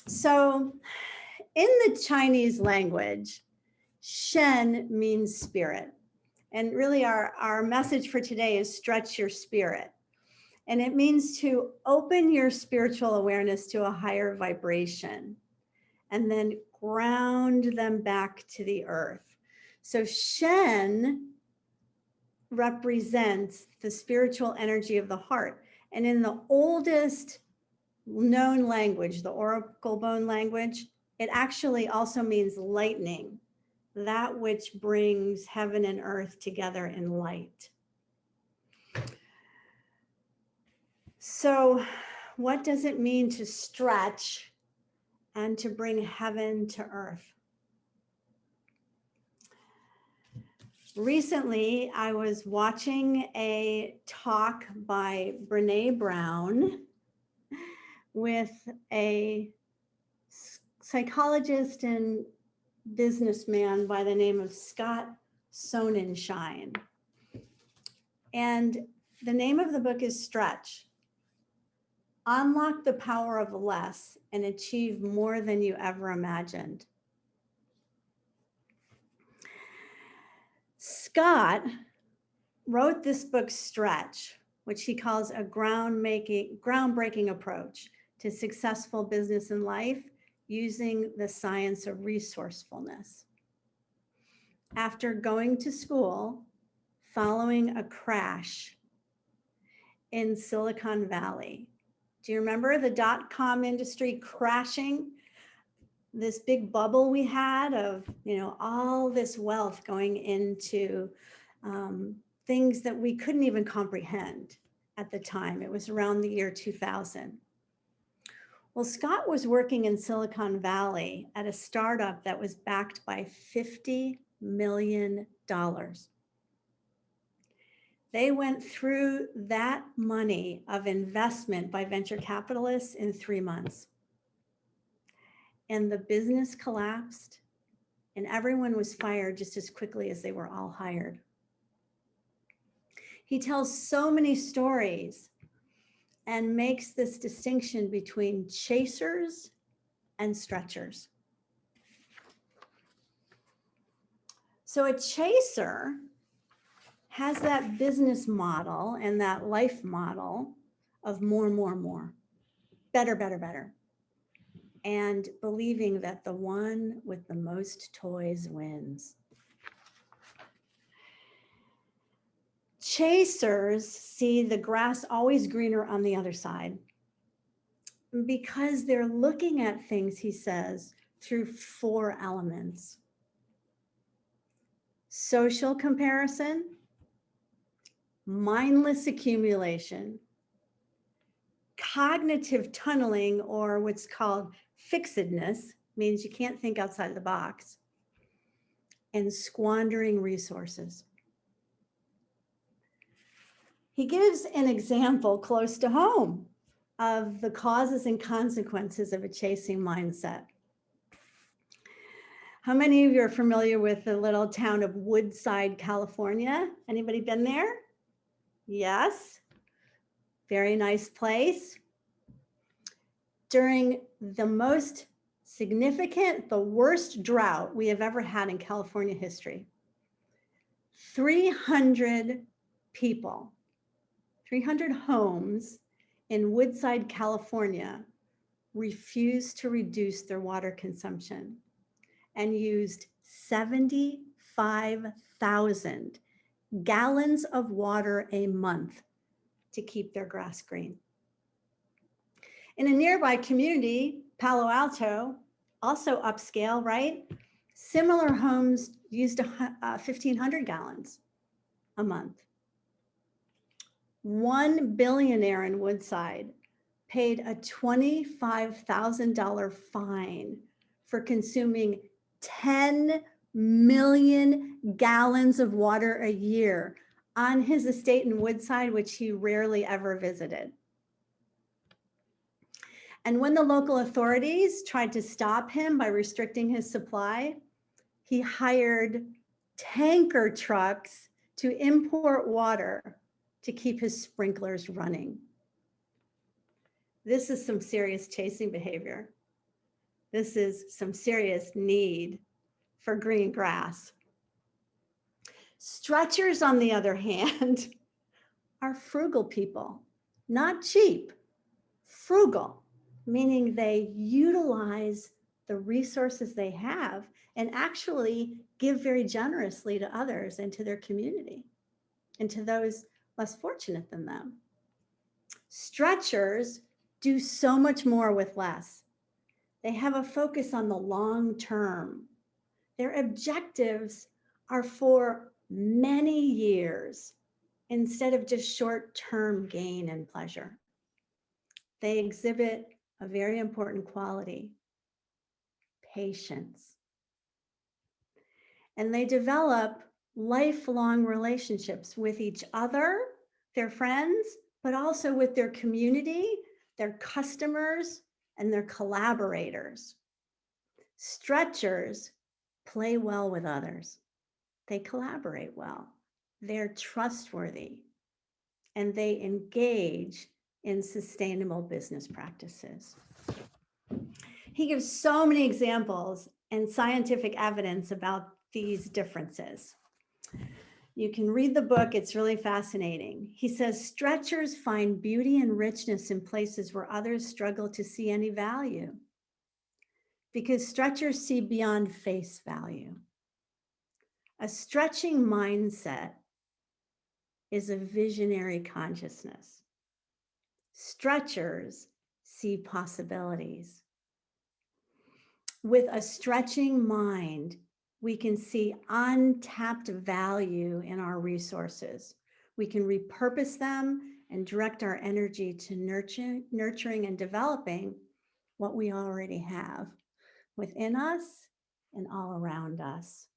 So in the Chinese language, Shen means spirit. And really our message for today is stretch your spirit. And it means to open your spiritual awareness to a higher vibration and then ground them back to the earth. So Shen represents the spiritual energy of the heart. And in the oldest known language, the oracle bone language, it actually also means lightning, that which brings heaven and earth together in light. So what does it mean to stretch and to bring heaven to earth? Recently, I was watching a talk by Brene Brown with a psychologist and businessman by the name of Scott Sonnenschein. And the name of the book is Stretch. Unlock the power of less and achieve more than you ever imagined. Scott wrote this book, Stretch, which he calls a groundbreaking approach to successful business and life using the science of resourcefulness. After going to school, following a crash in Silicon Valley. Do you remember the dot-com industry crashing? This big bubble we had of, all this wealth going into things that we couldn't even comprehend at the time. It was around the year 2000. Well, Scott was working in Silicon Valley at a startup that was backed by $50 million. They went through that money of investment by venture capitalists in 3 months. And the business collapsed and everyone was fired just as quickly as they were all hired. He tells so many stories and makes this distinction between chasers and stretchers. So a chaser has that business model and that life model of more, better, better, better. And believing that the one with the most toys wins. Chasers see the grass always greener on the other side because they're looking at things, he says, through 4 elements. Social comparison, mindless accumulation, cognitive tunneling, or what's called fixedness, means you can't think outside the box, and squandering resources. He gives an example close to home of the causes and consequences of a chasing mindset. How many of you are familiar with the little town of Woodside, California? Anybody been there? Yes. Very nice place. During the most significant, the worst drought we have ever had in California history, 300 people, 300 homes in Woodside, California refused to reduce their water consumption and used 75,000 gallons of water a month to keep their grass green. In a nearby community, Palo Alto, also upscale, right? Similar homes used 1,500 gallons a month. One billionaire in Woodside paid a $25,000 fine for consuming 10 million gallons of water a year on his estate in Woodside, which he rarely ever visited. And when the local authorities tried to stop him by restricting his supply, he hired tanker trucks to import water to keep his sprinklers running. This is some serious chasing behavior. This is some serious need for green grass. Stretchers, on the other hand, are frugal people, not cheap, frugal, meaning they utilize the resources they have and actually give very generously to others and to their community and to those less fortunate than them. Stretchers do so much more with less. They have a focus on the long term. Their objectives are for many years instead of just short-term gain and pleasure. They exhibit a very important quality, patience. And they develop lifelong relationships with each other, their friends, but also with their community, their customers, and their collaborators. Stretchers play well with others. They collaborate well. They're trustworthy, and they engage in sustainable business practices. He gives so many examples and scientific evidence about these differences. You can read the book, it's really fascinating. He says, stretchers find beauty and richness in places where others struggle to see any value, because stretchers see beyond face value. A stretching mindset is a visionary consciousness. Stretchers see possibilities. With a stretching mind, we can see untapped value in our resources. We can repurpose them and direct our energy to nurturing and developing what we already have within us and all around us.